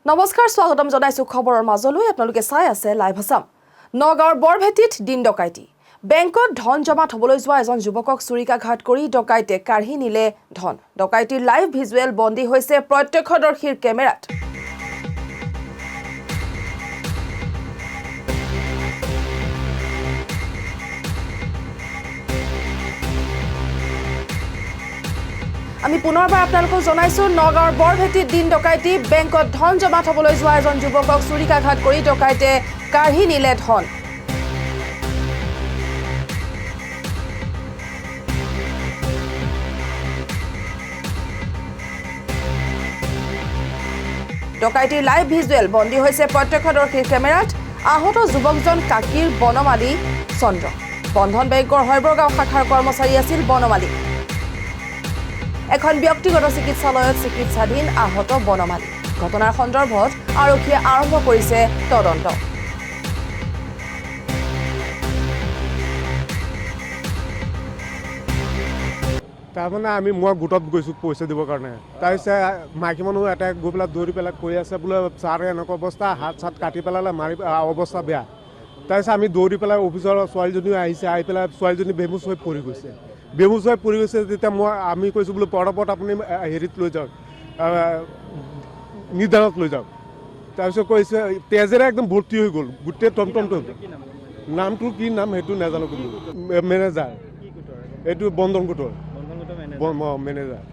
নমস্কাৰ স্বাগতম জনাইছো খবৰৰ মাজলৈ আপোনালোকে চাই আছে লাইভ আছাম। নগাঁৱৰ বৰভেটিত দিন ডকাইতি। বেংকত ধন জমা থবলৈ যোৱা এজন যুৱকক চুৰিকাঘাত কৰি ডকাইতে কাঢ়ি নিলে ধন। ডকাইতিৰ লাইভ ভিজুৱেল বন্দী হৈছে প্ৰত্যক্ষদৰ্শীৰ কেমেৰাত। আমি পুনৰবাৰ আপোনালোকক জনাইছো নগাঁৱৰ বৰভেটিত দিন ডকাইতি। বেংকত ধন জমা থবলৈ যোৱা এজন যুৱকক চুৰিকাঘাত কৰি ডকাইতে কাঢ়ি নিলে ধন। ডকাইতিৰ লাইভ ভিজুৱেল বন্দী হৈছে প্ৰত্যক্ষদৰ্শীৰ কেমেৰাত। আহত যুৱকজন কাকিৰ বনমালী চন্দ্ৰ। বন্ধন বেংকৰ হৈবৰগাঁও শাখাৰ কৰ্মচাৰী আছিল বনমালী। এখন ব্যক্তিগত চিকিৎসালয়ত চিকিৎসাধীন আহত বনমালী। ঘটনাৰ সন্দৰ্ভত আৰক্ষীয়ে আৰম্ভ কৰিছে তদন্ত। তাৰমানে মই গোটত গৈছোঁ পইচা দিবৰ কাৰণে। তাৰপিছত মাইকী মানুহ এটাই গৈ পেলাই দৌৰি পেলাই কৈ আছে বোলে ছাৰ এনেকুৱা অৱস্থা, হাত চাত কাটি পেলালে, মাৰি অৱস্থা বেয়া। তাৰপিছত আমি দৌৰি পেলাই অফিচৰ ছোৱালীজনীও আহিছে, আহি পেলাই ছোৱালীজনী বেহুচ হৈ পৰি গৈছে। বেহুচ হৈ পৰি গৈছে তেতিয়া আমি কৈছোঁ বোলো পৰপত আপুনি হেৰিত লৈ যাওক, নিদানত লৈ যাওক। তাৰপিছত কৈছে তেজেৰে একদম ভৰ্তি হৈ গ'ল, গোটেই টমটমটো। নামটো কি নাম সেইটো নাজানো, কিন্তু মেনেজাৰ এইটো বন্ধন গোটৰ মেনেজাৰ।